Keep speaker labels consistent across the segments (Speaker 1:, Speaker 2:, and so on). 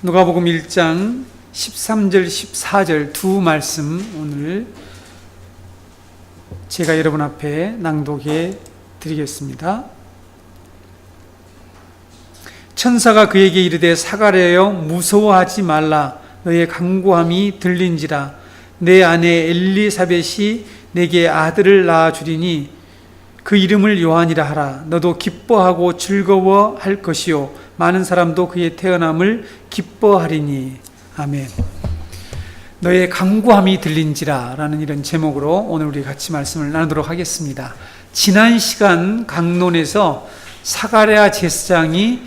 Speaker 1: 누가복음 1장 13절 14절 두 말씀 오늘 제가 여러분 앞에 낭독해 드리겠습니다. 천사가 그에게 이르되 사가랴여 무서워하지 말라. 너의 간구함이 들린지라. 내 아내 엘리사벳이 내게 아들을 낳아 주리니 그 이름을 요한이라 하라. 너도 기뻐하고 즐거워할 것이요 많은 사람도 그의 태어남을 기뻐하리니. 아멘. 너의 간구함이 들린지라 라는 이런 제목으로 오늘 우리 같이 말씀을 나누도록 하겠습니다. 지난 시간 강론에서 사가랴 제사장이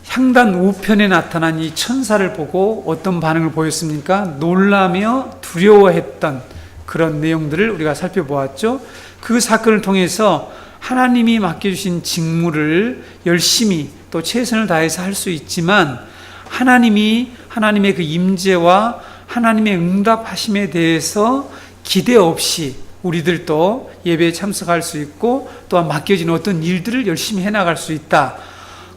Speaker 1: 향단 우편에 나타난 이 천사를 보고 어떤 반응을 보였습니까? 놀라며 두려워했던 그런 내용들을 우리가 살펴보았죠. 그 사건을 통해서 하나님이 맡겨주신 직무를 열심히 또 최선을 다해서 할 수 있지만 하나님의 그 임재와 하나님의 응답하심에 대해서 기대 없이 우리들도 예배에 참석할 수 있고 또한 맡겨진 어떤 일들을 열심히 해나갈 수 있다.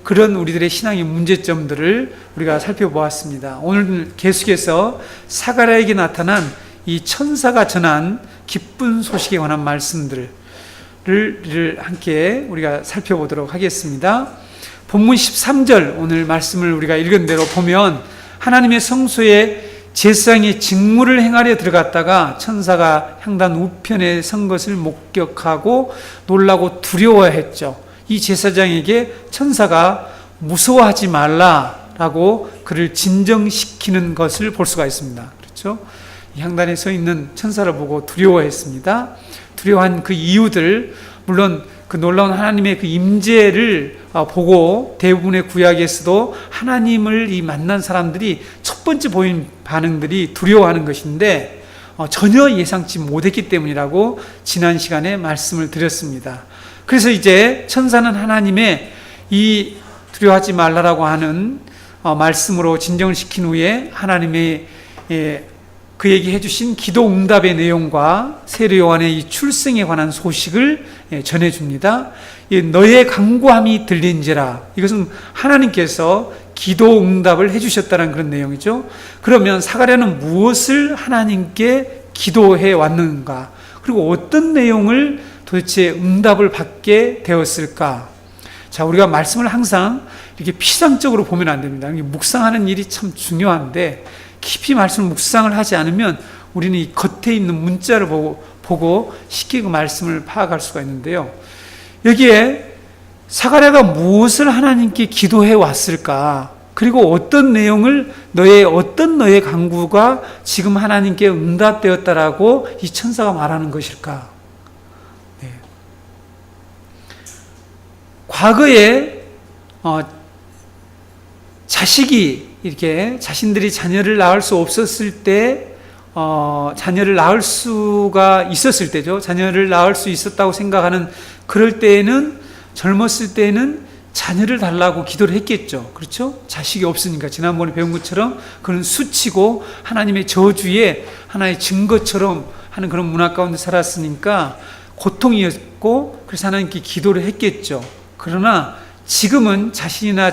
Speaker 1: 그런 우리들의 신앙의 문제점들을 우리가 살펴보았습니다. 오늘 계속해서 사가랴에게 나타난 이 천사가 전한 기쁜 소식에 관한 말씀들을 함께 우리가 살펴보도록 하겠습니다. 본문 13절 오늘 말씀을 우리가 읽은 대로 보면 하나님의 성소에 제사장의 직무를 행하려 들어갔다가 천사가 향단 우편에 선 것을 목격하고 놀라고 두려워했죠. 이 제사장에게 천사가 무서워하지 말라라고 그를 진정시키는 것을 볼 수가 있습니다. 그렇죠? 향단에 서 있는 천사를 보고 두려워했습니다. 두려워한 그 이유들, 물론 그 놀라운 하나님의 그 임재를 보고 대부분의 구약에서도 하나님을 만난 사람들이 첫 번째 보인 반응들이 두려워하는 것인데 전혀 예상치 못했기 때문이라고 지난 시간에 말씀을 드렸습니다. 그래서 이제 천사는 하나님의 이 두려워하지 말라라고 하는 말씀으로 진정을 시킨 후에 하나님의 그에게 해주신 기도 응답의 내용과 세례 요한의 이 출생에 관한 소식을 전해줍니다. 너의 간구함이 들린지라. 이것은 하나님께서 기도 응답을 해주셨다는 그런 내용이죠. 그러면 사가랴는 무엇을 하나님께 기도해 왔는가? 그리고 어떤 내용을 도대체 응답을 받게 되었을까? 자, 우리가 말씀을 항상 이렇게 피상적으로 보면 안 됩니다. 묵상하는 일이 참 중요한데 깊이 말씀을 묵상을 하지 않으면 우리는 이 겉에 있는 문자를 보고 쉽게 그 말씀을 파악할 수가 있는데요. 여기에 사가랴가 무엇을 하나님께 기도해 왔을까? 그리고 어떤 내용을 너의 간구가 지금 하나님께 응답되었다라고 이 천사가 말하는 것일까? 네. 과거에 자식이 이렇게 자신들이 자녀를 낳을 수 없었을 때, 자녀를 낳을 수가 있었을 때죠. 자녀를 낳을 수 있었다고 생각하는 그럴 때에는, 젊었을 때에는 자녀를 달라고 기도를 했겠죠. 그렇죠? 자식이 없으니까. 지난번에 배운 것처럼 그런 수치고 하나님의 저주의 하나의 증거처럼 하는 그런 문화 가운데 살았으니까 고통이었고, 그래서 하나님께 기도를 했겠죠. 그러나 지금은 자신이나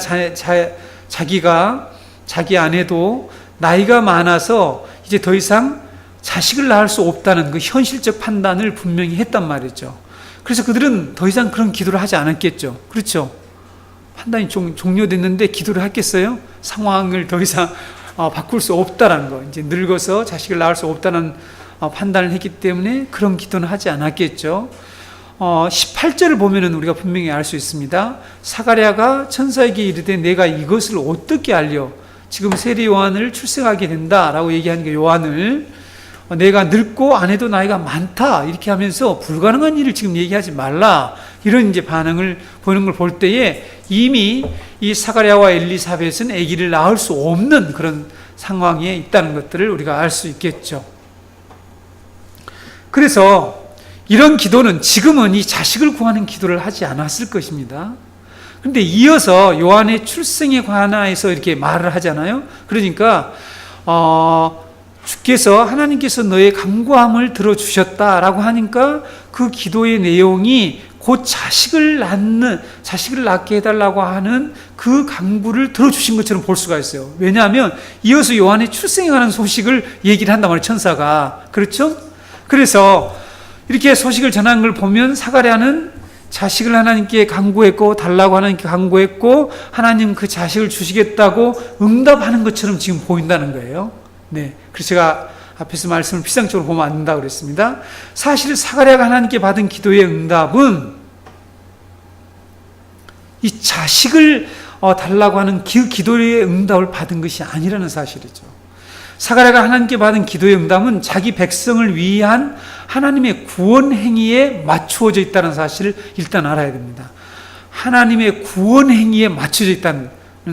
Speaker 1: 자기 아내도 나이가 많아서 이제 더 이상 자식을 낳을 수 없다는 그 현실적 판단을 분명히 했단 말이죠. 그래서 그들은 더 이상 그런 기도를 하지 않았겠죠. 그렇죠? 판단이 종료됐는데 기도를 했겠어요? 상황을 더 이상 바꿀 수 없다는 거. 이제 늙어서 자식을 낳을 수 없다는 판단을 했기 때문에 그런 기도는 하지 않았겠죠. 18절을 보면은 우리가 분명히 알 수 있습니다. 사가랴가 천사에게 이르되 내가 이것을 어떻게 알려? 지금 세례 요한을 출생하게 된다라고 얘기하는 게 요한을 내가 늙고 아내도 나이가 많다 이렇게 하면서 불가능한 일을 지금 얘기하지 말라 이런 이제 반응을 보이는 걸 볼 때에 이미 이 사가랴와 엘리사벳은 아기를 낳을 수 없는 그런 상황에 있다는 것들을 우리가 알 수 있겠죠. 그래서 이런 기도는 지금은 이 자식을 구하는 기도를 하지 않았을 것입니다. 그런데 이어서 요한의 출생에 관해서 이렇게 말을 하잖아요. 그러니까 주께서 하나님께서 너의 간구함을 들어주셨다라고 하니까 그 기도의 내용이 곧 자식을 낳게 해달라고 하는 그 간구를 들어주신 것처럼 볼 수가 있어요. 왜냐하면 이어서 요한의 출생에 관한 소식을 얘기를 한단 말이에요, 천사가. 그렇죠? 그래서 이렇게 소식을 전한 걸 보면 사가랴는 자식을 하나님께 간구했고, 달라고 하나님께 간구했고, 하나님 그 자식을 주시겠다고 응답하는 것처럼 지금 보인다는 거예요. 네. 그래서 제가 앞에서 말씀을 피상적으로 보면 안 된다고 그랬습니다. 사실 사가랴가 하나님께 받은 기도의 응답은 이 자식을 달라고 하는 그 기도의 응답을 받은 것이 아니라는 사실이죠. 사가랴가 하나님께 받은 기도의 응답은 자기 백성을 위한 하나님의 구원 행위에 맞추어져 있다는 사실을 일단 알아야 됩니다. 하나님의 구원 행위에 맞춰져 있다는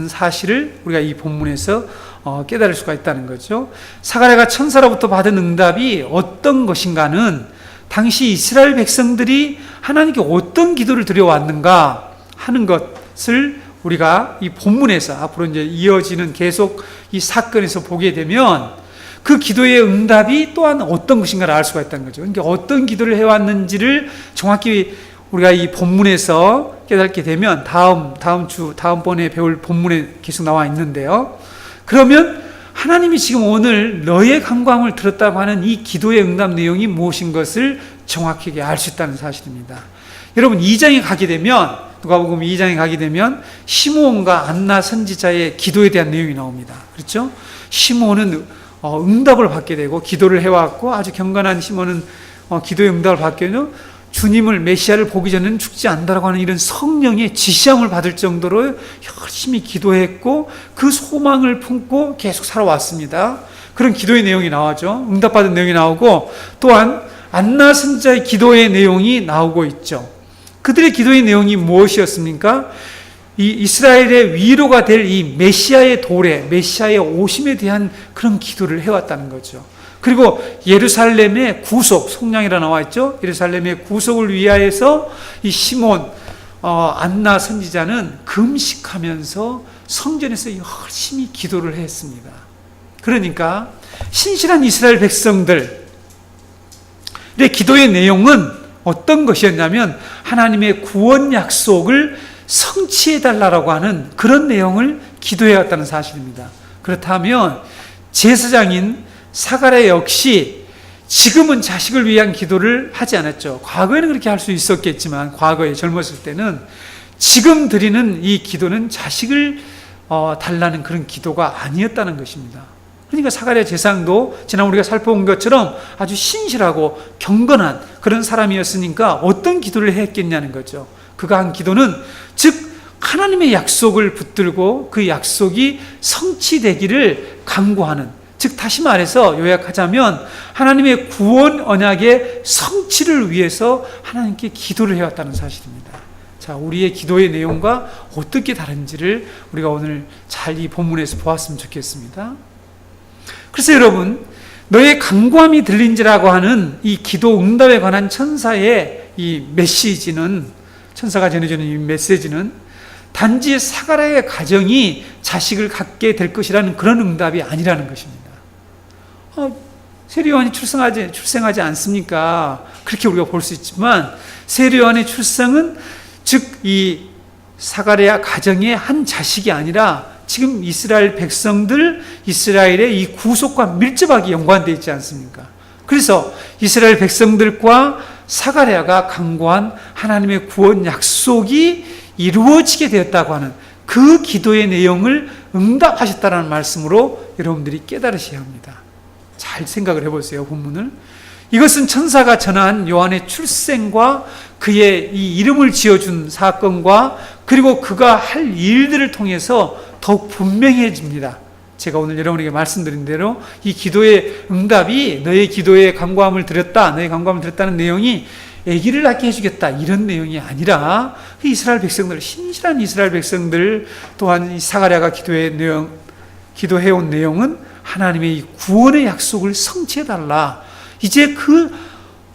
Speaker 1: 사실을 우리가 이 본문에서 깨달을 수가 있다는 거죠. 사가랴가 천사로부터 받은 응답이 어떤 것인가는 당시 이스라엘 백성들이 하나님께 어떤 기도를 드려왔는가 하는 것을 우리가 이 본문에서 앞으로 이제 이어지는 계속 이 사건에서 보게 되면 그 기도의 응답이 또한 어떤 것인가를 알 수가 있다는 거죠. 그러니까 어떤 기도를 해왔는지를 정확히 우리가 이 본문에서 깨닫게 되면 다음번에 배울 본문에 계속 나와 있는데요. 그러면 하나님이 지금 오늘 너의 간구함을 들었다고 하는 이 기도의 응답 내용이 무엇인 것을 정확하게 알 수 있다는 사실입니다. 여러분 2장에 가게 되면, 누가복음 2장에 가게 되면 시므온과 안나 선지자의 기도에 대한 내용이 나옵니다. 그렇죠? 시므온은 응답을 받게 되고 기도를 해왔고, 아주 경건한 시므온은 기도의 응답을 받게 되고, 주님을 메시아를 보기 전에는 죽지 않는다라고 하는 이런 성령의 지시함을 받을 정도로 열심히 기도했고 그 소망을 품고 계속 살아왔습니다. 그런 기도의 내용이 나오죠. 응답받은 내용이 나오고, 또한 안나 선지자의 기도의 내용이 나오고 있죠. 그들의 기도의 내용이 무엇이었습니까? 이 이스라엘의 위로가 될 이 메시아의 도래, 메시아의 오심에 대한 그런 기도를 해왔다는 거죠. 그리고 예루살렘의 구속, 속량이라 나와 있죠. 예루살렘의 구속을 위하여서 이 시몬, 안나 선지자는 금식하면서 성전에서 열심히 기도를 했습니다. 그러니까 신실한 이스라엘 백성들의 기도의 내용은 어떤 것이었냐면 하나님의 구원 약속을 성취해달라고 하는 그런 내용을 기도해왔다는 사실입니다. 그렇다면 제사장인 사가랴 역시 지금은 자식을 위한 기도를 하지 않았죠. 과거에는 그렇게 할 수 있었겠지만, 과거에 젊었을 때는, 지금 드리는 이 기도는 자식을 달라는 그런 기도가 아니었다는 것입니다. 그러니까 사가랴 제사장도 지난 우리가 살펴본 것처럼 아주 신실하고 경건한 그런 사람이었으니까 어떤 기도를 했겠냐는 거죠. 그가 한 기도는 즉 하나님의 약속을 붙들고 그 약속이 성취되기를 간구하는, 즉 다시 말해서 요약하자면 하나님의 구원 언약의 성취를 위해서 하나님께 기도를 해왔다는 사실입니다. 자, 우리의 기도의 내용과 어떻게 다른지를 우리가 오늘 잘 이 본문에서 보았으면 좋겠습니다. 그래서 여러분, 너의 간구함이 들린지라고 하는 이 기도 응답에 관한 천사의 이 메시지는, 천사가 전해주는 이 메시지는 단지 사가랴의 가정이 자식을 갖게 될 것이라는 그런 응답이 아니라는 것입니다. 세례요한이 출생하지 않습니까? 그렇게 우리가 볼 수 있지만 세례요한의 출생은 즉 이 사가랴 가정의 한 자식이 아니라 지금 이스라엘 백성들, 이스라엘의 이 구속과 밀접하게 연관되어 있지 않습니까? 그래서 이스라엘 백성들과 사가랴가 간구한 하나님의 구원 약속이 이루어지게 되었다고 하는 그 기도의 내용을 응답하셨다는 말씀으로 여러분들이 깨달으셔야 합니다. 잘 생각을 해보세요, 본문을. 이것은 천사가 전한 요한의 출생과 그의 이 이름을 지어준 사건과 그리고 그가 할 일들을 통해서 더욱 분명해집니다. 제가 오늘 여러분에게 말씀드린 대로 이 기도의 응답이 너의 기도에 간구함을 드렸다, 너의 간구함을 드렸다는 내용이 아기를 낳게 해주겠다 이런 내용이 아니라 이스라엘 백성들, 신실한 이스라엘 백성들 또한 이 사가랴가 기도해온 내용은 하나님의 이 구원의 약속을 성취해달라. 이제 그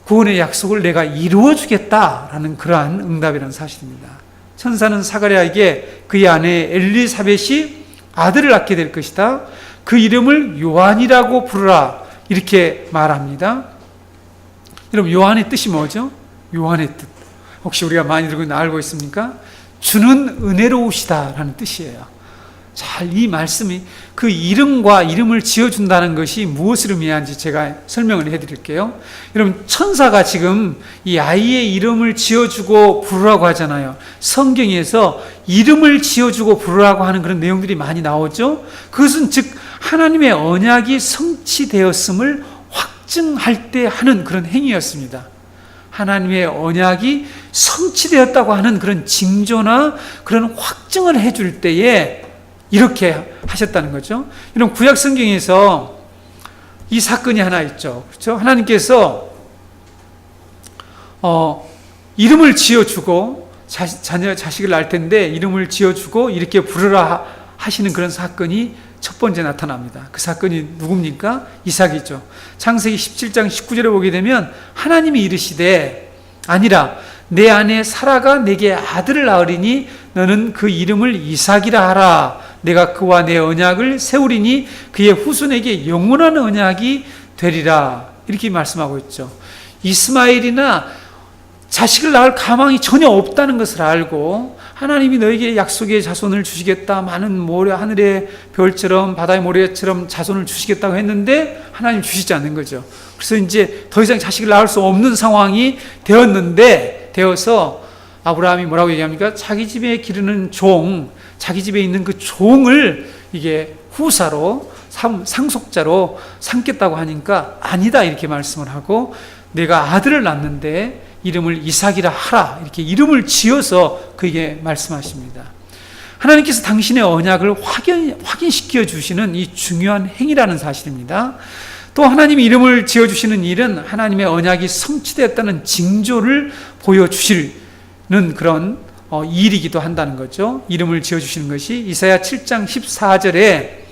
Speaker 1: 구원의 약속을 내가 이루어주겠다라는 그러한 응답이라는 사실입니다. 천사는 사가랴에게 그의 아내 엘리사벳이 아들을 낳게 될 것이다. 그 이름을 요한이라고 부르라. 이렇게 말합니다. 여러분, 요한의 뜻이 뭐죠? 요한의 뜻. 혹시 우리가 많이 알고 있습니까? 주는 은혜로우시다라는 뜻이에요. 잘 이 말씀이 그 이름과 이름을 지어준다는 것이 무엇을 의미하는지 제가 설명을 해드릴게요. 여러분, 천사가 지금 이 아이의 이름을 지어주고 부르라고 하잖아요. 성경에서 이름을 지어주고 부르라고 하는 그런 내용들이 많이 나오죠. 그것은 즉 하나님의 언약이 성취되었음을 확증할 때 하는 그런 행위였습니다. 하나님의 언약이 성취되었다고 하는 그런 징조나 그런 확증을 해줄 때에 이렇게 하셨다는 거죠. 이런 구약 성경에서 이 사건이 하나 있죠. 그렇죠? 하나님께서 이름을 지어주고 자식을 낳을 텐데 이름을 지어주고 이렇게 부르라 하시는 그런 사건이 첫 번째 나타납니다. 그 사건이 누굽니까? 이삭이죠. 창세기 17장 19절에 보게 되면 하나님이 이르시되 아니라 내 아내 사라가 내게 아들을 낳으리니 너는 그 이름을 이삭이라 하라. 내가 그와 내 언약을 세우리니 그의 후손에게 영원한 언약이 되리라. 이렇게 말씀하고 있죠. 이스마엘이나 자식을 낳을 가망이 전혀 없다는 것을 알고 하나님이 너에게 약속의 자손을 주시겠다, 많은 모래, 하늘의 별처럼 바다의 모래처럼 자손을 주시겠다고 했는데 하나님 주시지 않는 거죠. 그래서 이제 더 이상 자식을 낳을 수 없는 상황이 되어서 아브라함이 뭐라고 얘기합니까? 자기 집에 기르는 종, 자기 집에 있는 그 종을 이게 후사로 상속자로 삼겠다고 하니까 아니다 이렇게 말씀을 하고 내가 아들을 낳는데 이름을 이삭이라 하라 이렇게 이름을 지어서 그에게 말씀하십니다. 하나님께서 당신의 언약을 확인시켜 주시는 이 중요한 행위라는 사실입니다. 또 하나님이 이름을 지어주시는 일은 하나님의 언약이 성취되었다는 징조를 보여주시는 그런 일이기도 한다는 거죠. 이름을 지어주시는 것이 이사야 7장 14절에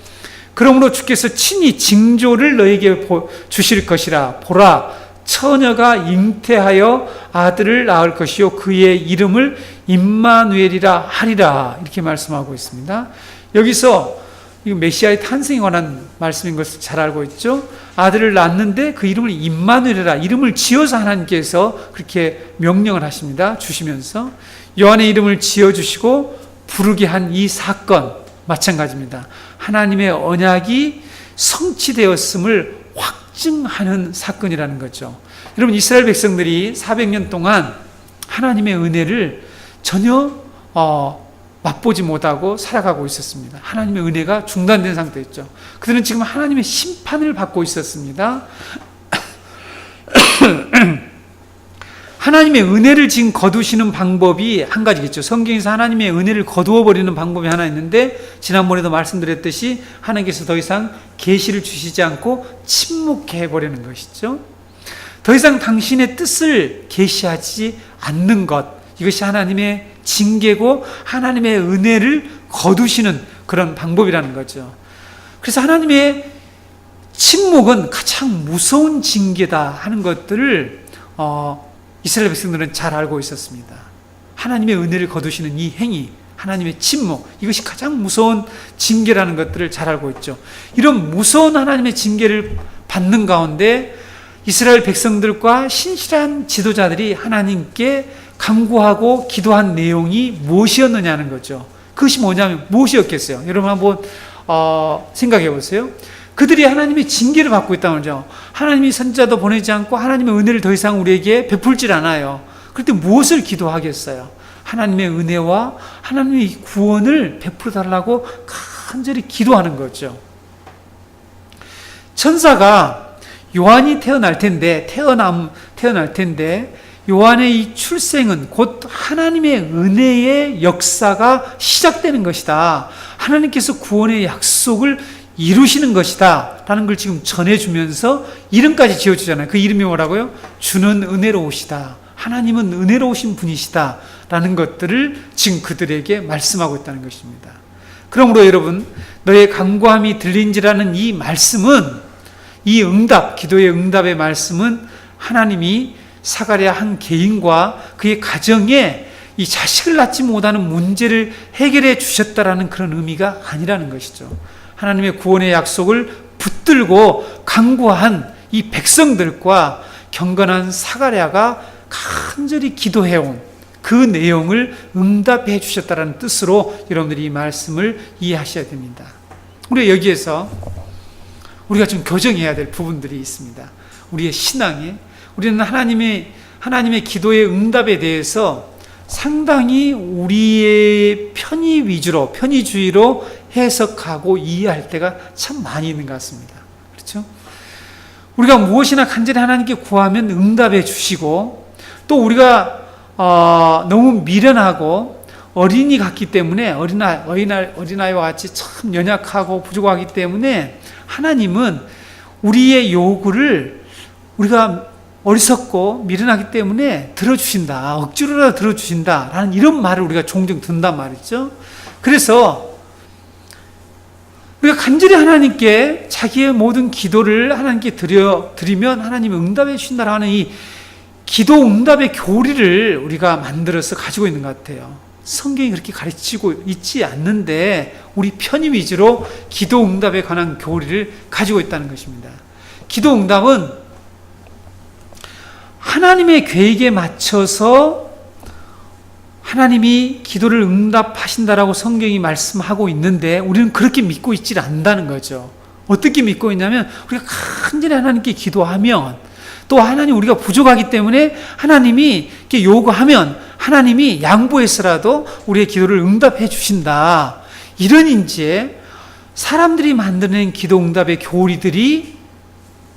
Speaker 1: 그러므로 주께서 친히 징조를 너에게 주실 것이라. 보라, 처녀가 잉태하여 아들을 낳을 것이요 그의 이름을 임마누엘이라 하리라. 이렇게 말씀하고 있습니다. 여기서 이 메시아의 탄생에 관한 말씀인 것을 잘 알고 있죠. 아들을 낳는데 그 이름을 임마누엘이라 이름을 지어서 하나님께서 그렇게 명령을 하십니다. 주시면서 요한의 이름을 지어주시고 부르게 한 이 사건 마찬가지입니다. 하나님의 언약이 성취되었음을 확증하는 사건이라는 거죠. 여러분, 이스라엘 백성들이 400년 동안 하나님의 은혜를 전혀 맛보지 못하고 살아가고 있었습니다. 하나님의 은혜가 중단된 상태였죠. 그들은 지금 하나님의 심판을 받고 있었습니다. 하나님의 은혜를 지금 거두시는 방법이 한 가지겠죠. 성경에서 하나님의 은혜를 거두어 버리는 방법이 하나 있는데 지난번에도 말씀드렸듯이 하나님께서 더 이상 계시를 주시지 않고 침묵해 버리는 것이죠. 더 이상 당신의 뜻을 계시하지 않는 것, 이것이 하나님의 징계고 하나님의 은혜를 거두시는 그런 방법이라는 거죠. 그래서 하나님의 침묵은 가장 무서운 징계다 하는 것들을 이스라엘 백성들은 잘 알고 있었습니다. 하나님의 은혜를 거두시는 이 행위, 하나님의 침묵, 이것이 가장 무서운 징계라는 것들을 잘 알고 있죠. 이런 무서운 하나님의 징계를 받는 가운데 이스라엘 백성들과 신실한 지도자들이 하나님께 간구하고 기도한 내용이 무엇이었느냐는 거죠. 그것이 뭐냐면 무엇이었겠어요? 여러분 한번 생각해 보세요. 그들이 하나님의 징계를 받고 있다는 거죠. 하나님이 선지자도 보내지 않고 하나님의 은혜를 더 이상 우리에게 베풀질 않아요. 그럴 때 무엇을 기도하겠어요? 하나님의 은혜와 하나님의 구원을 베풀어 달라고 간절히 기도하는 거죠. 천사가 요한이 태어날 텐데 요한의 이 출생은 곧 하나님의 은혜의 역사가 시작되는 것이다. 하나님께서 구원의 약속을 이루시는 것이다 라는 걸 지금 전해주면서 이름까지 지어주잖아요. 그 이름이 뭐라고요? 주는 은혜로우시다. 하나님은 은혜로우신 분이시다 라는 것들을 지금 그들에게 말씀하고 있다는 것입니다. 그러므로 여러분, 너의 간구함이 들린지라는 이 말씀은, 이 응답, 기도의 응답의 말씀은 하나님이 사가랴 한 개인과 그의 가정에 이 자식을 낳지 못하는 문제를 해결해 주셨다라는 그런 의미가 아니라는 것이죠. 하나님의 구원의 약속을 붙들고 간구한 이 백성들과 경건한 사가랴가 간절히 기도해온 그 내용을 응답해 주셨다는 뜻으로 여러분들이 이 말씀을 이해하셔야 됩니다. 우리가 여기에서 우리가 좀 교정해야 될 부분들이 있습니다. 우리의 신앙에 우리는 하나님의 기도의 응답에 대해서 상당히 우리의 편의주의로 해석하고 이해할 때가 참 많이 있는 것 같습니다. 그렇죠? 우리가 무엇이나 간절히 하나님께 구하면 응답해 주시고, 또 우리가 너무 미련하고 어린이 같기 때문에 어린아이와 같이 참 연약하고 부족하기 때문에 하나님은 우리의 요구를 우리가 어리석고 미련하기 때문에 들어주신다, 억지로라도 들어주신다 라는 이런 말을 우리가 종종 듣는단 말이죠. 그래서 우리가 간절히 하나님께 자기의 모든 기도를 하나님께 드리면 하나님이 응답해 주신다라는 이 기도 응답의 교리를 우리가 만들어서 가지고 있는 것 같아요. 성경이 그렇게 가르치고 있지 않는데 우리 편의 위주로 기도 응답에 관한 교리를 가지고 있다는 것입니다. 기도 응답은 하나님의 계획에 맞춰서 하나님이 기도를 응답하신다라고 성경이 말씀하고 있는데 우리는 그렇게 믿고 있지 않는다는 거죠. 어떻게 믿고 있냐면 우리가 간절히 하나님께 기도하면, 또 하나님 우리가 부족하기 때문에 하나님이 이렇게 요구하면 하나님이 양보해서라도 우리의 기도를 응답해 주신다. 이런 이제 사람들이 만드는 기도 응답의 교리들이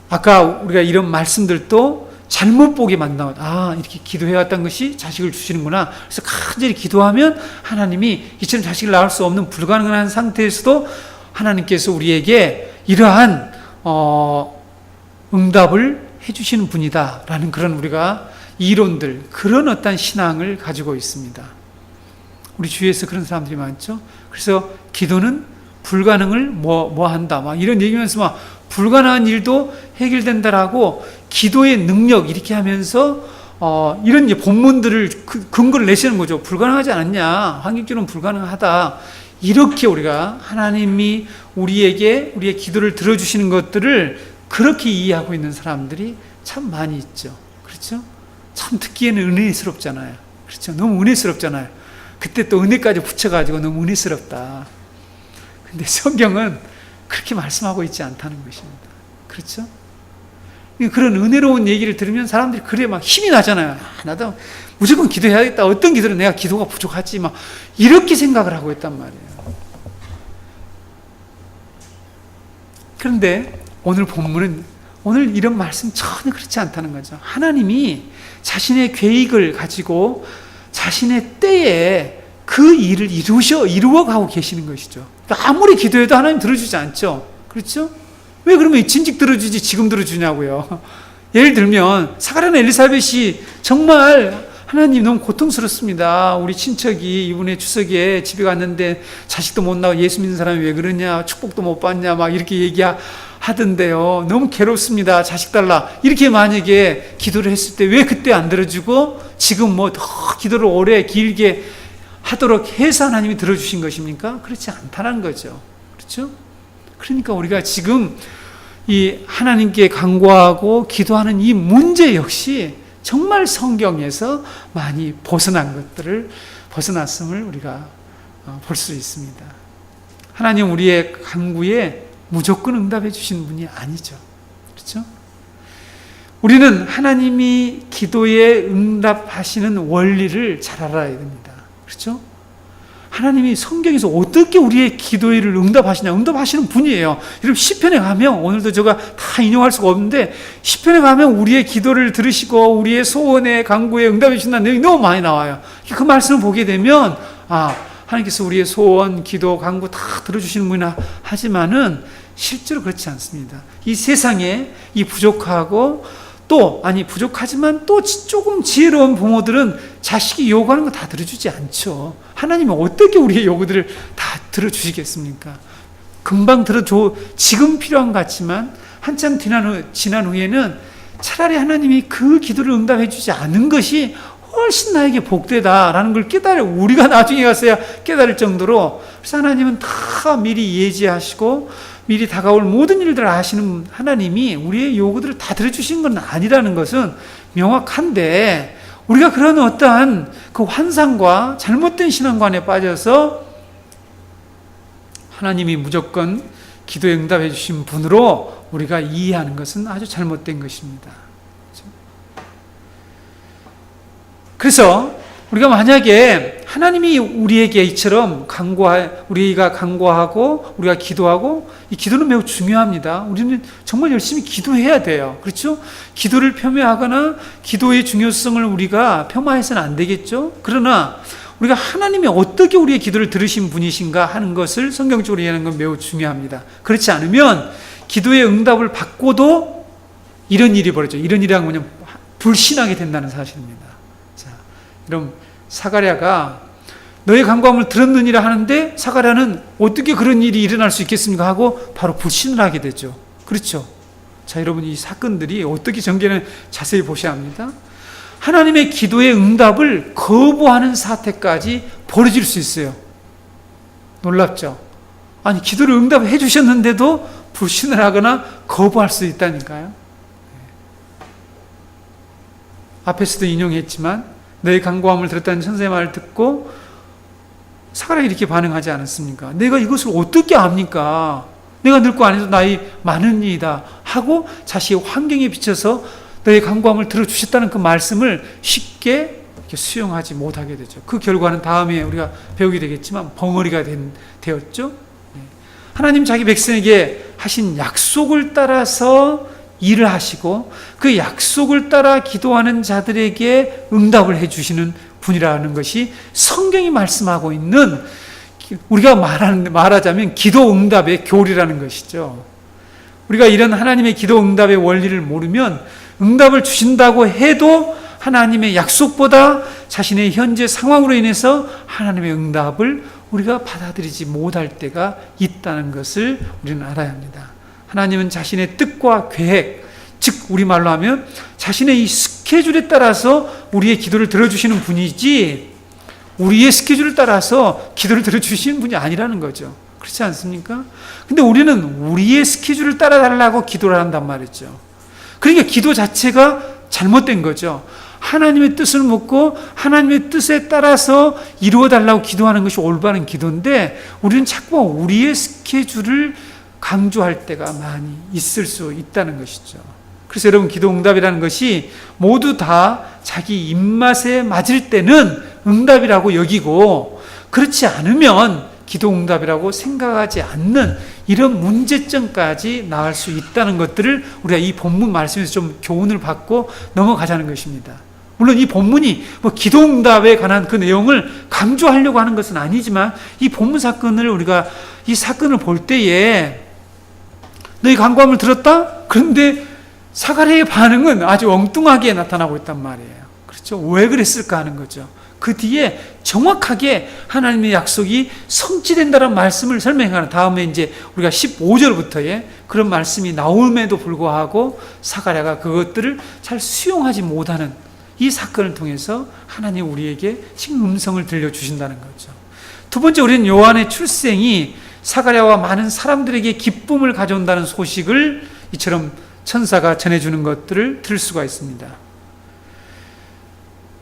Speaker 1: 아까 우리가 이런 말씀들도 잘못 보게 만든다. 이렇게 기도해왔던 것이 자식을 주시는구나. 그래서 간절히 기도하면 하나님이 이처럼 자식을 낳을 수 없는 불가능한 상태에서도 하나님께서 우리에게 이러한 응답을 해주시는 분이다 라는 그런 우리가 이론들, 그런 어떤 신앙을 가지고 있습니다. 우리 주위에서 그런 사람들이 많죠. 그래서 기도는 불가능을 뭐 한다 막 이런 얘기하면서 막 불가능한 일도 해결된다라고 기도의 능력 이렇게 하면서 이런 이제 본문들을 근거를 내시는 거죠. 불가능하지 않냐, 환경적으로는 불가능하다, 이렇게 우리가 하나님이 우리에게 우리의 기도를 들어주시는 것들을 그렇게 이해하고 있는 사람들이 참 많이 있죠. 그렇죠? 참 듣기에는 은혜스럽잖아요. 그렇죠? 너무 은혜스럽잖아요. 그때 또 은혜까지 붙여가지고 너무 은혜스럽다. 근데 성경은 그렇게 말씀하고 있지 않다는 것입니다. 그렇죠? 그런 은혜로운 얘기를 들으면 사람들이 그래 막 힘이 나잖아요. 나도 무조건 기도해야겠다. 어떤 기도는 내가 기도가 부족하지 막 이렇게 생각을 하고 있단 말이에요. 그런데 오늘 본문은 오늘 이런 말씀 전혀 그렇지 않다는 거죠. 하나님이 자신의 계획을 가지고 자신의 때에 그 일을 이루어가고 계시는 것이죠. 아무리 기도해도 하나님 들어주지 않죠. 그렇죠? 왜 그러면 진즉 들어주지 지금 들어주냐고요. 예를 들면 사가랴나 엘리사벳이 정말 하나님 너무 고통스럽습니다. 우리 친척이 이번에 추석에 집에 갔는데 자식도 못 낳고 예수 믿는 사람이 왜 그러냐, 축복도 못 받냐 막 이렇게 얘기하던데요. 너무 괴롭습니다. 자식 달라. 이렇게 만약에 기도를 했을 때 왜 그때 안 들어주고 지금 뭐 더 기도를 오래 길게 하도록 해서 하나님이 들어주신 것입니까? 그렇지 않다는 거죠. 그렇죠? 그러니까 우리가 지금 이 하나님께 간구하고 기도하는 이 문제 역시 정말 성경에서 많이 벗어났음을 우리가 볼 수 있습니다. 하나님 우리의 간구에 무조건 응답해 주시는 분이 아니죠. 그렇죠? 우리는 하나님이 기도에 응답하시는 원리를 잘 알아야 됩니다. 그렇죠? 하나님이 성경에서 어떻게 우리의 기도를 응답하시냐, 응답하시는 분이에요. 여러분 시편에 가면, 오늘도 제가 다 인용할 수가 없는데 시편에 가면 우리의 기도를 들으시고 우리의 소원에 간구에 응답해 주신다는 내용이 너무 많이 나와요. 그 말씀을 보게 되면 하나님께서 우리의 소원, 기도, 간구 다 들어주시는구나 하지만은 실제로 그렇지 않습니다. 이 세상에 이 부족하고 부족하지만 또 조금 지혜로운 부모들은 자식이 요구하는 거 다 들어주지 않죠. 하나님은 어떻게 우리의 요구들을 다 들어주시겠습니까? 금방 들어줘, 지금 필요한 것 같지만 한참 지난 후에는 차라리 하나님이 그 기도를 응답해 주지 않은 것이 훨씬 나에게 복되다라는 걸 우리가 나중에 가서야 깨달을 정도로, 그래서 하나님은 다 미리 예지하시고 미리 다가올 모든 일들을 아시는 하나님이 우리의 요구들을 다 들어주신 건 아니라는 것은 명확한데, 우리가 그런 어떠한 그 환상과 잘못된 신앙관에 빠져서 하나님이 무조건 기도에 응답해 주신 분으로 우리가 이해하는 것은 아주 잘못된 것입니다. 그래서 우리가 만약에 하나님이 우리에게 이처럼 우리가 간구하고 우리가 기도하고, 이 기도는 매우 중요합니다. 우리는 정말 열심히 기도해야 돼요. 그렇죠? 기도를 폄훼하거나 기도의 중요성을 우리가 폄하해서는 안 되겠죠? 그러나 우리가 하나님이 어떻게 우리의 기도를 들으신 분이신가 하는 것을 성경적으로 이해하는 건 매우 중요합니다. 그렇지 않으면 기도의 응답을 받고도 이런 일이 벌어져요. 이런 일이란 뭐냐면 불신하게 된다는 사실입니다. 자, 그럼 사가랴가 너의 간구함을 들었느니라 하는데, 사가랴는 어떻게 그런 일이 일어날 수 있겠습니까 하고 바로 불신을 하게 되죠. 그렇죠? 자, 여러분, 이 사건들이 어떻게 전개는 자세히 보셔야 합니다. 하나님의 기도의 응답을 거부하는 사태까지 벌어질 수 있어요. 놀랍죠? 아니, 기도를 응답해 주셨는데도 불신을 하거나 거부할 수 있다니까요. 앞에서도 인용했지만 너의 간구함을 들었다는 천사의 말을 듣고 사가랴가 이렇게 반응하지 않았습니까? 내가 이것을 어떻게 압니까? 내가 늙고 안에도 나이 많으니이다 하고 자신의 환경에 비춰서 너의 간구함을 들어주셨다는 그 말씀을 쉽게 수용하지 못하게 되죠. 그 결과는 다음에 우리가 배우게 되겠지만 벙어리가 되었죠. 하나님 자기 백성에게 하신 약속을 따라서 일을 하시고 그 약속을 따라 기도하는 자들에게 응답을 해주시는 분이라는 것이 성경이 말씀하고 있는, 우리가 말하자면 기도 응답의 교리라는 것이죠. 우리가 이런 하나님의 기도 응답의 원리를 모르면 응답을 주신다고 해도 하나님의 약속보다 자신의 현재 상황으로 인해서 하나님의 응답을 우리가 받아들이지 못할 때가 있다는 것을 우리는 알아야 합니다. 하나님은 자신의 뜻과 계획, 즉 우리말로 하면 자신의 이 스케줄에 따라서 우리의 기도를 들어주시는 분이지 우리의 스케줄을 따라서 기도를 들어주시는 분이 아니라는 거죠. 그렇지 않습니까? 근데 우리는 우리의 스케줄을 따라달라고 기도를 한단 말이죠. 그러니까 기도 자체가 잘못된 거죠. 하나님의 뜻을 묻고 하나님의 뜻에 따라서 이루어달라고 기도하는 것이 올바른 기도인데, 우리는 자꾸 우리의 스케줄을 강조할 때가 많이 있을 수 있다는 것이죠. 그래서 여러분, 기도 응답이라는 것이 모두 다 자기 입맛에 맞을 때는 응답이라고 여기고, 그렇지 않으면 기도 응답이라고 생각하지 않는 이런 문제점까지 나올 수 있다는 것들을 우리가 이 본문 말씀에서 좀 교훈을 받고 넘어가자는 것입니다. 물론 이 본문이 기도 응답에 관한 그 내용을 강조하려고 하는 것은 아니지만, 이 본문 사건을 우리가 이 사건을 볼 때에 너희 간구함을 들었다? 그런데 사가랴의 반응은 아주 엉뚱하게 나타나고 있단 말이에요. 그렇죠? 왜 그랬을까 하는 거죠. 그 뒤에 정확하게 하나님의 약속이 성취된다는 말씀을 설명하는, 다음에 이제 우리가 15절부터의 그런 말씀이 나옴에도 불구하고 사가랴가 그것들을 잘 수용하지 못하는 이 사건을 통해서 하나님 우리에게 지금 음성을 들려주신다는 거죠. 두 번째, 우리는 요한의 출생이 사가랴와 많은 사람들에게 기쁨을 가져온다는 소식을 이처럼 천사가 전해주는 것들을 들을 수가 있습니다.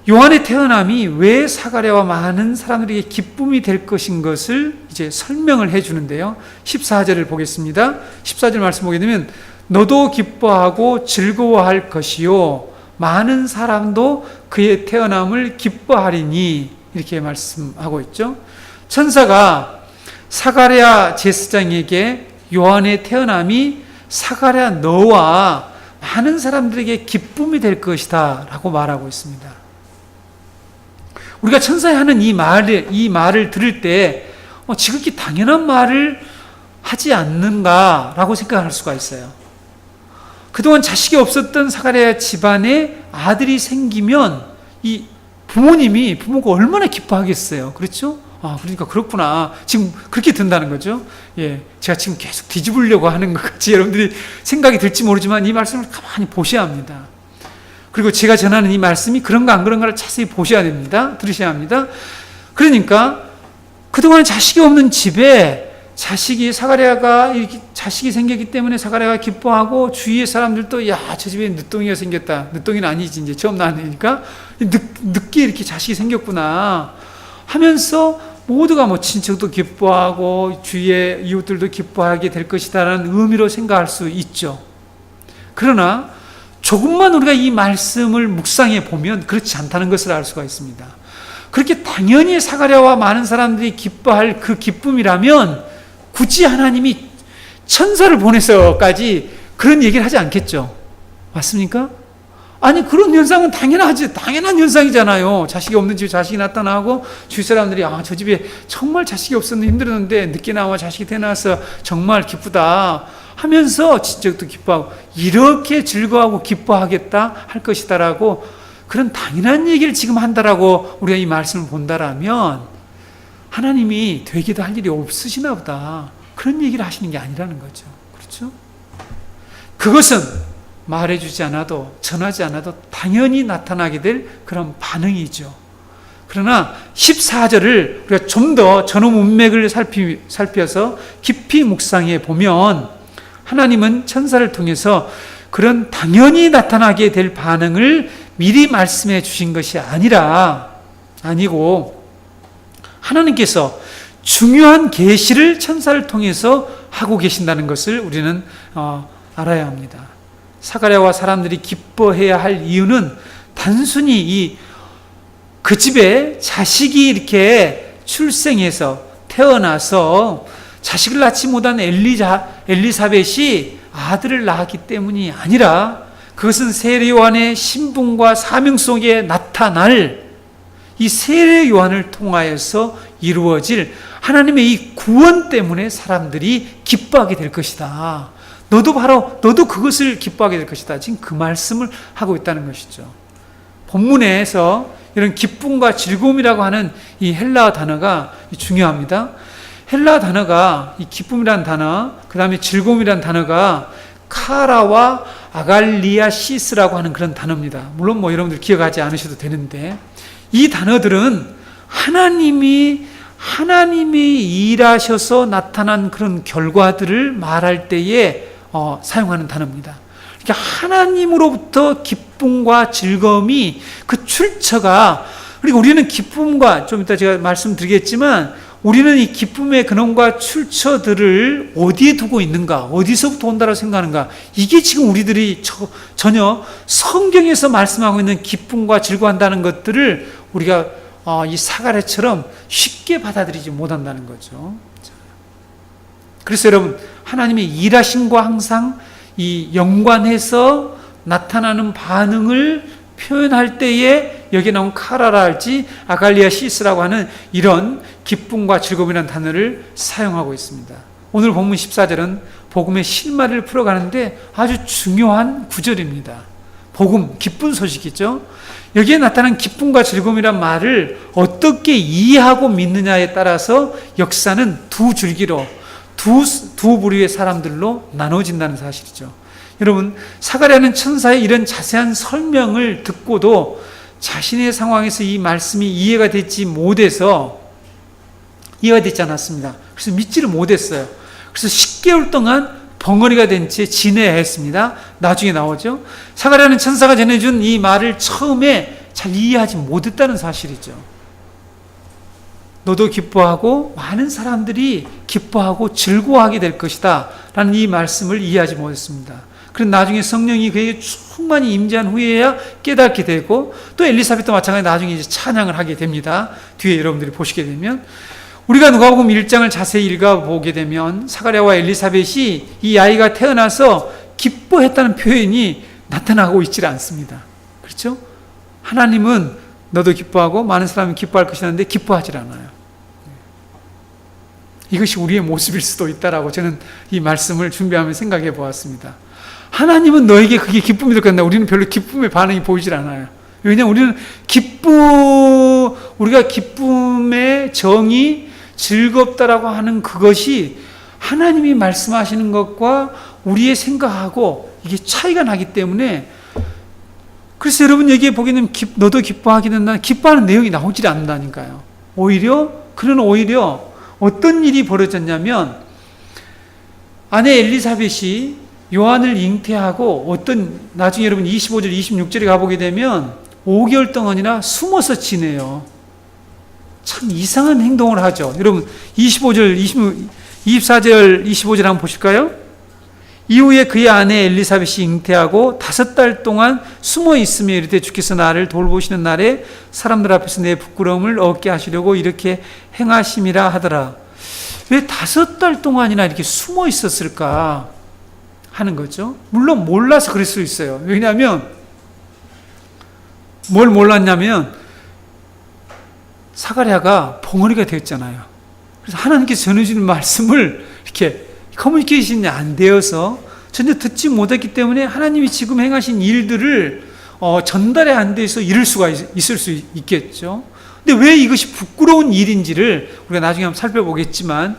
Speaker 1: 요한의 태어남이 왜 사가랴와 많은 사람들에게 기쁨이 될 것인 것을 이제 설명을 해주는데요. 14절을 보겠습니다. 14절 말씀 보게 되면 너도 기뻐하고 즐거워할 것이요 많은 사람도 그의 태어남을 기뻐하리니, 이렇게 말씀하고 있죠. 천사가 사가랴 제사장에게 요한의 태어남이 사가랴 너와 많은 사람들에게 기쁨이 될 것이다 라고 말하고 있습니다. 우리가 천사에 하는 이 말을 들을 때 지극히 당연한 말을 하지 않는가라고 생각할 수가 있어요. 그동안 자식이 없었던 사가랴 집안에 아들이 생기면 이 부모가 얼마나 기뻐하겠어요. 그렇죠? 그러니까 그렇구나. 지금 그렇게 든다는 거죠. 예, 제가 지금 계속 뒤집으려고 하는 것 같이 여러분들이 생각이 들지 모르지만 이 말씀을 가만히 보셔야 합니다. 그리고 제가 전하는 이 말씀이 그런가 안 그런가를 자세히 보셔야 됩니다. 들으셔야 합니다. 그러니까 그동안 자식이 없는 집에 자식이 사가랴가 이렇게 자식이 생겼기 때문에 사가랴가 기뻐하고 주위의 사람들도 야, 저 집에 늦둥이가 생겼다. 늦둥이는 아니지 이제 처음 낳으니까 늦게 이렇게 자식이 생겼구나 하면서 모두가 뭐 친척도 기뻐하고 주위의 이웃들도 기뻐하게 될 것이다라는 의미로 생각할 수 있죠. 그러나 조금만 우리가 이 말씀을 묵상해 보면 그렇지 않다는 것을 알 수가 있습니다. 그렇게 당연히 사가랴와 많은 사람들이 기뻐할 그 기쁨이라면 굳이 하나님이 천사를 보내서까지 그런 얘기를 하지 않겠죠. 맞습니까? 아니, 그런 현상은 당연하지. 당연한 현상이잖아요. 자식이 없는 집에 자식이 나타나고 주위 사람들이 아, 저 집에 정말 자식이 없었는데 힘들었는데 늦게 나와 자식이 태어나서 정말 기쁘다 하면서 친척도 기뻐하고 이렇게 즐거워하고 기뻐하겠다 할 것이다라고 그런 당연한 얘기를 지금 한다라고 우리가 이 말씀을 본다라면 하나님이 되기도 할 일이 없으시나 보다. 그런 얘기를 하시는 게 아니라는 거죠. 그렇죠? 그것은 말해주지 않아도 전하지 않아도 당연히 나타나게 될 그런 반응이죠. 그러나 14절을 우리가 좀 더 전후 문맥을 살펴서 깊이 묵상해 보면 하나님은 천사를 통해서 그런 당연히 나타나게 될 반응을 미리 말씀해 주신 것이 아니고 하나님께서 중요한 계시를 천사를 통해서 하고 계신다는 것을 우리는 알아야 합니다. 사가랴와 사람들이 기뻐해야 할 이유는 단순히 그 집에 자식이 이렇게 출생해서 태어나서 자식을 낳지 못한 엘리사벳이 아들을 낳았기 때문이 아니라 그것은 세례 요한의 신분과 사명 속에 나타날 이 세례 요한을 통하여서 이루어질 하나님의 이 구원 때문에 사람들이 기뻐하게 될 것이다. 너도 그것을 기뻐하게 될 것이다. 지금 그 말씀을 하고 있다는 것이죠. 본문에서 이런 기쁨과 즐거움이라고 하는 이 헬라어 단어가 중요합니다. 헬라어 단어가 이 기쁨이라는 단어, 그 다음에 즐거움이라는 단어가 카라와 아갈리아시스라고 하는 그런 단어입니다. 물론 여러분들 기억하지 않으셔도 되는데 이 단어들은 하나님이 일하셔서 나타난 그런 결과들을 말할 때에 사용하는 단어입니다. 그러니까 하나님으로부터 기쁨과 즐거움이 그 출처가, 그리고 우리는 기쁨과 좀 이따 제가 말씀드리겠지만 우리는 이 기쁨의 근원과 출처들을 어디에 두고 있는가, 어디서부터 온다고 생각하는가, 이게 지금 우리들이 전혀 성경에서 말씀하고 있는 기쁨과 즐거워한다는 것들을 우리가 이 사가랴처럼 쉽게 받아들이지 못한다는 거죠. 그래서 여러분, 하나님의 일하심과 항상 이 연관해서 나타나는 반응을 표현할 때에 여기에 나온 카라라 할지 아갈리아시스라고 하는 이런 기쁨과 즐거움이라는 단어를 사용하고 있습니다. 오늘 본문 14절은 복음의 실마리를 풀어가는데 아주 중요한 구절입니다. 복음, 기쁜 소식이죠. 여기에 나타난 기쁨과 즐거움이란 말을 어떻게 이해하고 믿느냐에 따라서 역사는 두 줄기로 두 부류의 사람들로 나눠진다는 사실이죠. 여러분, 사가랴는 천사의 이런 자세한 설명을 듣고도 자신의 상황에서 이 말씀이 이해가 되지 않았습니다. 그래서 믿지를 못했어요. 그래서 10개월 동안 벙어리가 된 채 진해했습니다. 나중에 나오죠. 사가랴는 천사가 전해준 이 말을 처음에 잘 이해하지 못했다는 사실이죠. 너도 기뻐하고 많은 사람들이 기뻐하고 즐거워하게 될 것이다 라는 이 말씀을 이해하지 못했습니다. 그런 나중에 성령이 그에게 충만히 임재한 후에야 깨닫게 되고, 또 엘리사벳도 마찬가지로 나중에 이제 찬양을 하게 됩니다. 뒤에 여러분들이 보시게 되면, 우리가 누가복음 1장을 자세히 읽어보게 되면 사가랴와 엘리사벳이 이 아이가 태어나서 기뻐했다는 표현이 나타나고 있지 않습니다. 그렇죠? 하나님은 너도 기뻐하고 많은 사람이 기뻐할 것이라는데 기뻐하지 않아요. 이것이 우리의 모습일 수도 있다라고 저는 이 말씀을 준비하면서 생각해 보았습니다. 하나님은 너에게 그게 기쁨이 될 것인데 우리는 별로 기쁨의 반응이 보이질 않아요. 왜냐하면 우리는 우리가 기쁨의 정의, 즐겁다라고 하는 그것이 하나님이 말씀하시는 것과 우리의 생각하고 이게 차이가 나기 때문에, 그래서 여러분 여기에 보게 되면 너도 기뻐하게 된다, 기뻐하는 내용이 나오질 않는다니까요. 오히려 어떤 일이 벌어졌냐면 아내 엘리사벳이 요한을 잉태하고 나중에 여러분 25절, 26절에 가보게 되면 5개월 동안이나 숨어서 지내요. 참 이상한 행동을 하죠. 여러분 24절, 25절 한번 보실까요? 이후에 그의 아내 엘리사벳이 잉태하고 5달 동안 숨어 있으며 이르되 주께서 나를 돌보시는 날에 사람들 앞에서 내 부끄러움을 얻게 하시려고 이렇게 행하심이라 하더라. 왜 5달 동안이나 이렇게 숨어 있었을까 하는 거죠. 물론 몰라서 그럴 수 있어요. 왜냐하면 뭘 몰랐냐면 사가랴가 벙어리가 되었잖아요. 그래서 하나님께서 전해주는 말씀을 이렇게 커뮤니케이션이 안 되어서 전혀 듣지 못했기 때문에 하나님이 지금 행하신 일들을 전달이 안 돼서 이룰 수가 있을 수 있겠죠. 근데 왜 이것이 부끄러운 일인지를 우리가 나중에 한번 살펴보겠지만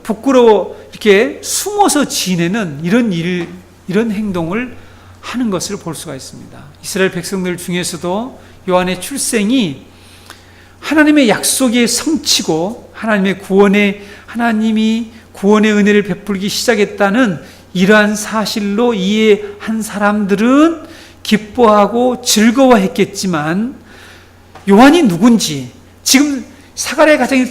Speaker 1: 부끄러워 이렇게 숨어서 지내는 이런 행동을 하는 것을 볼 수가 있습니다. 이스라엘 백성들 중에서도 요한의 출생이 하나님의 약속의 성취고 하나님이 구원의 은혜를 베풀기 시작했다는 이러한 사실로 이해한 사람들은 기뻐하고 즐거워했겠지만 요한이 누군지, 지금 사가랴의 가정에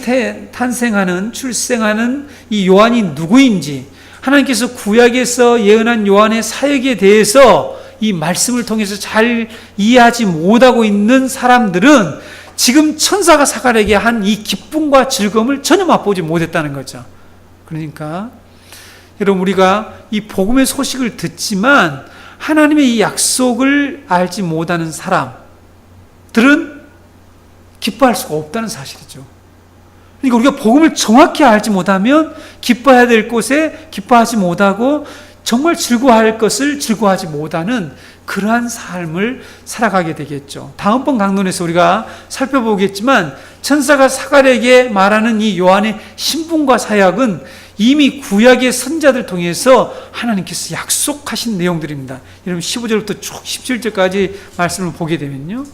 Speaker 1: 출생하는 이 요한이 누구인지, 하나님께서 구약에서 예언한 요한의 사역에 대해서 이 말씀을 통해서 잘 이해하지 못하고 있는 사람들은 지금 천사가 사가랴에게 한 이 기쁨과 즐거움을 전혀 맛보지 못했다는 거죠. 그러니까 여러분, 우리가 이 복음의 소식을 듣지만 하나님의 이 약속을 알지 못하는 사람들은 기뻐할 수가 없다는 사실이죠. 그러니까 우리가 복음을 정확히 알지 못하면 기뻐해야 될 곳에 기뻐하지 못하고 정말 즐거워할 것을 즐거워하지 못하는 그러한 삶을 살아가게 되겠죠. 다음번 강론에서 우리가 살펴보겠지만 천사가 사가랴에게 말하는 이 요한의 신분과 사역은 이미 구약의 선자들 통해서 하나님께서 약속하신 내용들입니다. 여러분 15절부터 쭉 17절까지 말씀을 보게 되면요.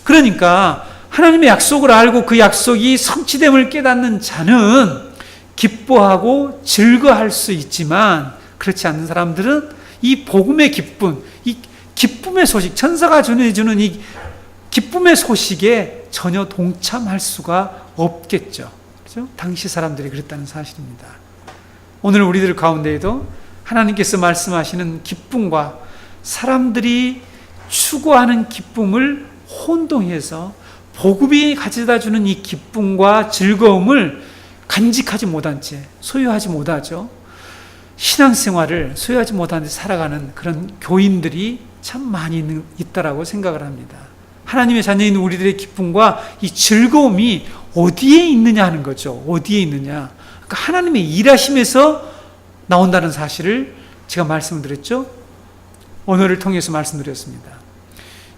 Speaker 1: 그러니까 하나님의 약속을 알고 그 약속이 성취됨을 깨닫는 자는 기뻐하고 즐거워할 수 있지만 그렇지 않는 사람들은 이 복음의 기쁨, 이 기쁨의 소식, 천사가 전해주는 이 기쁨의 소식에 전혀 동참할 수가 없겠죠. 그렇죠? 당시 사람들이 그랬다는 사실입니다. 오늘 우리들 가운데에도 하나님께서 말씀하시는 기쁨과 사람들이 추구하는 기쁨을 혼동해서 복음이 가져다주는 이 기쁨과 즐거움을 간직하지 못한 채, 소유하지 못하죠. 신앙생활을 소유하지 못한 채 살아가는 그런 교인들이 참 많이 있다라고 생각을 합니다. 하나님의 자녀인 우리들의 기쁨과 이 즐거움이 어디에 있느냐 하는 거죠. 어디에 있느냐. 그러니까 하나님의 일하심에서 나온다는 사실을 제가 말씀을 드렸죠. 언어를 통해서 말씀드렸습니다.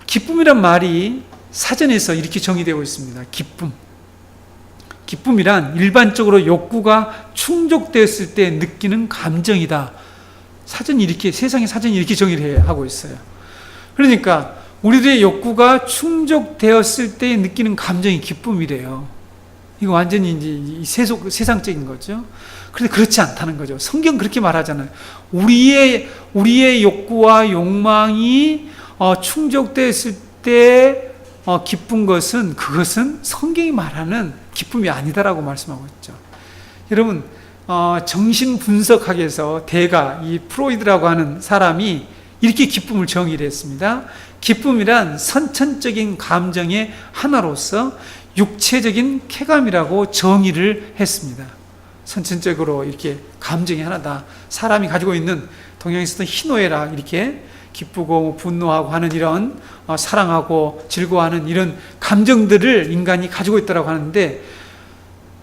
Speaker 1: 기쁨이란 말이 사전에서 이렇게 정의되고 있습니다. 기쁨이란 일반적으로 욕구가 충족되었을 때 느끼는 감정이다. 세상의 사전이 이렇게 정의를 하고 있어요. 그러니까 우리들의 욕구가 충족되었을 때 느끼는 감정이 기쁨이래요. 이거 완전히 이제 세상적인 거죠. 그런데 그렇지 않다는 거죠. 성경 그렇게 말하잖아요. 우리의 욕구와 욕망이 충족되었을 때 기쁜 것은 그것은 성경이 말하는 기쁨이 아니다라고 말씀하고 있죠. 여러분, 정신분석학에서 이 프로이드라고 하는 사람이 이렇게 기쁨을 정의를 했습니다. 기쁨이란 선천적인 감정의 하나로서 육체적인 쾌감이라고 정의를 했습니다. 선천적으로 이렇게 감정이 하나다. 사람이 가지고 있는 동양에서도 희노애락 이렇게 기쁘고 분노하고 하는 이런 사랑하고 즐거워하는 이런 감정들을 인간이 가지고 있다고 하는데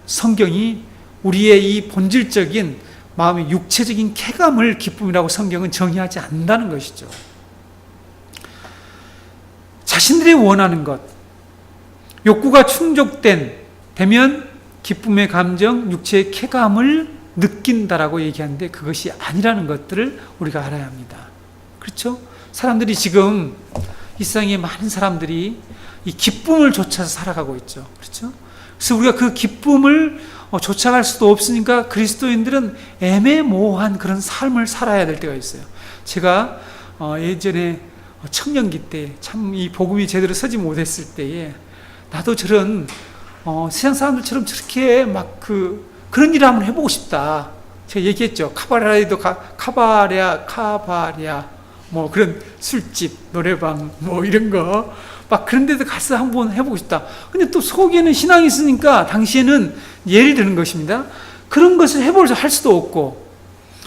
Speaker 1: 성경이 우리의 이 본질적인 마음의 육체적인 쾌감을 기쁨이라고 성경은 정의하지 않는다는 것이죠. 자신들이 원하는 것, 욕구가 충족되면 기쁨의 감정, 육체의 쾌감을 느낀다라고 얘기하는데 그것이 아니라는 것들을 우리가 알아야 합니다. 그렇죠? 사람들이 지금 이 세상에 많은 사람들이 이 기쁨을 쫓아서 살아가고 있죠. 그렇죠? 그래서 우리가 그 기쁨을 쫓아갈 수도 없으니까 그리스도인들은 애매모호한 그런 삶을 살아야 될 때가 있어요. 제가 예전에 청년기 때 참 이 복음이 제대로 서지 못했을 때에 나도 저런 세상 사람들처럼 저렇게 막 그런 일을 한번 해보고 싶다. 제가 얘기했죠. 카바랴 뭐 그런 술집, 노래방 뭐 이런 거 막 그런 데도 가서 한번 해보고 싶다. 근데 또 속에는 신앙이 있으니까 당시에는 예를 드는 것입니다. 그런 것을 할 수도 없고,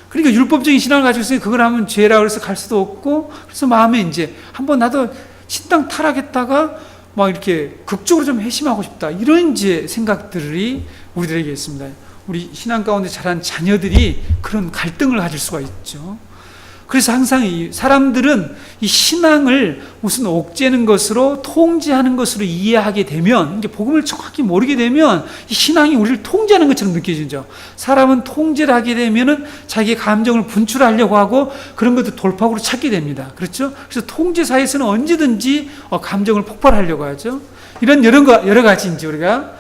Speaker 1: 그러니까 율법적인 신앙을 가지고 있으니 그걸 하면 죄라고 해서 갈 수도 없고, 그래서 마음에 이제 한번 나도 신당 타락했다가 막 이렇게 극적으로 좀 회심하고 싶다. 이런 이제 생각들이 우리들에게 있습니다. 우리 신앙 가운데 자란 자녀들이 그런 갈등을 가질 수가 있죠. 그래서 항상 이 사람들은 이 신앙을 무슨 옥죄는 것으로 통제하는 것으로 이해하게 되면, 이제 복음을 정확히 모르게 되면 이 신앙이 우리를 통제하는 것처럼 느껴지죠. 사람은 통제를 하게 되면은 자기의 감정을 분출하려고 하고 그런 것도 돌파구로 찾게 됩니다. 그렇죠? 그래서 통제사에서는 언제든지 감정을 폭발하려고 하죠. 이런 여러 가지 이제 우리가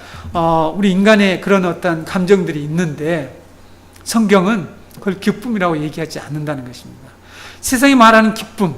Speaker 1: 우리 인간의 그런 어떤 감정들이 있는데 성경은 그걸 기쁨이라고 얘기하지 않는다는 것입니다. 세상이 말하는 기쁨,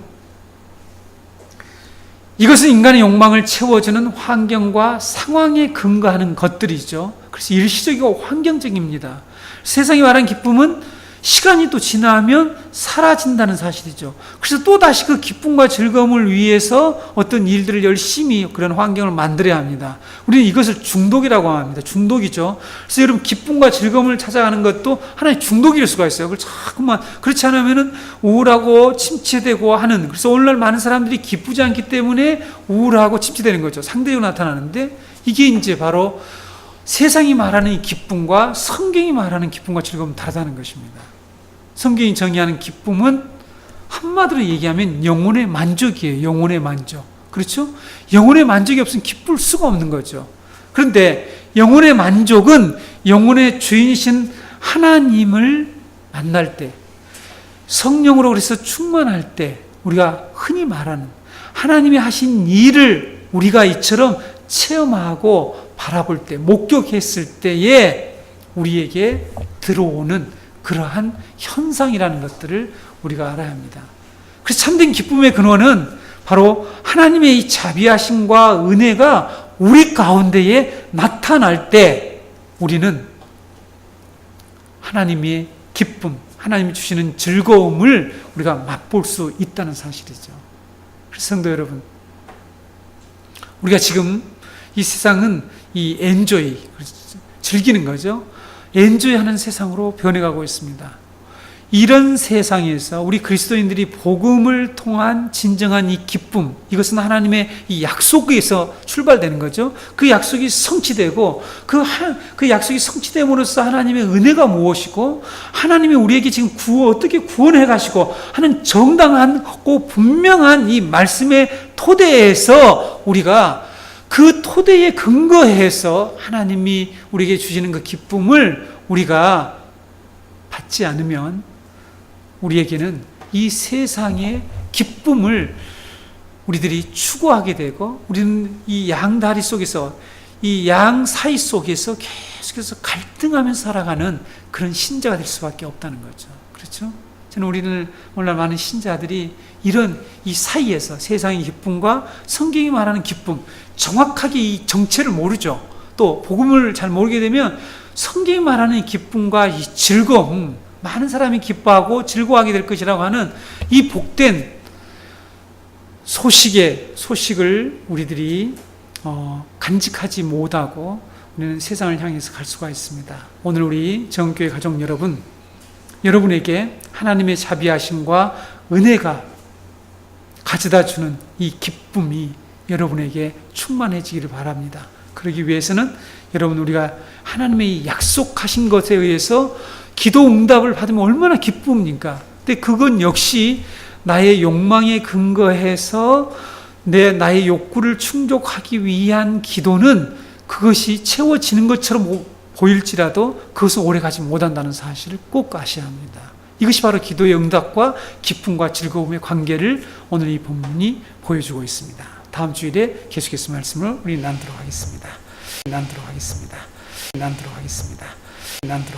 Speaker 1: 이것은 인간의 욕망을 채워주는 환경과 상황에 근거하는 것들이죠. 그래서 일시적이고 환경적입니다. 세상이 말하는 기쁨은 시간이 또 지나면 사라진다는 사실이죠. 그래서 또 다시 그 기쁨과 즐거움을 위해서 어떤 일들을 열심히 그런 환경을 만들어야 합니다. 우리는 이것을 중독이라고 합니다. 중독이죠. 그래서 여러분, 기쁨과 즐거움을 찾아가는 것도 하나의 중독일 수가 있어요. 그걸 자꾸만, 그렇지 않으면은 우울하고 침체되고 하는, 그래서 오늘날 많은 사람들이 기쁘지 않기 때문에 우울하고 침체되는 거죠. 상대적으로 나타나는데, 이게 이제 바로 세상이 말하는 이 기쁨과 성경이 말하는 기쁨과 즐거움은 다르다는 것입니다. 성경이 정의하는 기쁨은 한마디로 얘기하면 영혼의 만족이에요. 영혼의 만족. 그렇죠? 영혼의 만족이 없으면 기쁠 수가 없는 거죠. 그런데 영혼의 만족은 영혼의 주인이신 하나님을 만날 때, 성령으로 그래서 충만할 때, 우리가 흔히 말하는 하나님이 하신 일을 우리가 이처럼 체험하고 바라볼 때, 목격했을 때에 우리에게 들어오는 그러한 현상이라는 것들을 우리가 알아야 합니다. 그래서 참된 기쁨의 근원은 바로 하나님의 이 자비하심과 은혜가 우리 가운데에 나타날 때 우리는 하나님의 기쁨, 하나님이 주시는 즐거움을 우리가 맛볼 수 있다는 사실이죠. 그래서 성도 여러분, 우리가 지금 이 세상은 이 엔조이, 즐기는 거죠. 엔조이하는 세상으로 변해가고 있습니다. 이런 세상에서 우리 그리스도인들이 복음을 통한 진정한 이 기쁨, 이것은 하나님의 이 약속에서 출발되는 거죠. 그 약속이 성취되고 그 약속이 성취됨으로써 하나님의 은혜가 무엇이고 하나님이 우리에게 지금 어떻게 구원해 가시고 하는 정당하고 분명한 이 말씀의 토대에서 우리가 그 토대에 근거해서 하나님이 우리에게 주시는 그 기쁨을 우리가 받지 않으면 우리에게는 이 세상의 기쁨을 우리들이 추구하게 되고, 우리는 이 양다리 속에서, 이 양 사이 속에서 계속해서 갈등하면서 살아가는 그런 신자가 될 수밖에 없다는 거죠. 그렇죠? 저는 우리는 오늘날 많은 신자들이 이런 이 사이에서 세상의 기쁨과 성경이 말하는 기쁨, 정확하게 이 정체를 모르죠. 또 복음을 잘 모르게 되면 성경이 말하는 기쁨과 이 즐거움, 많은 사람이 기뻐하고 즐거워하게 될 것이라고 하는 이 복된 소식을 우리들이 간직하지 못하고 우리는 세상을 향해서 갈 수가 있습니다. 오늘 우리 정교회 가족 여러분에게 하나님의 자비하심과 은혜가 가져다주는 이 기쁨이 여러분에게 충만해지기를 바랍니다. 그러기 위해서는 여러분, 우리가 하나님의 이 약속하신 것에 의해서 기도 응답을 받으면 얼마나 기쁩니까? 근데 그건 역시 나의 욕망에 근거해서 나의 욕구를 충족하기 위한 기도는 그것이 채워지는 것처럼 보일지라도 그것은 오래가지 못한다는 사실을 꼭 아셔야 합니다. 이것이 바로 기도의 응답과 기쁨과 즐거움의 관계를 오늘 이 본문이 보여주고 있습니다. 다음 주일에 계속해서 말씀을 우리 나누도록 하겠습니다. 나누도록 하겠습니다. 나누도록 하겠습니다. 나누도록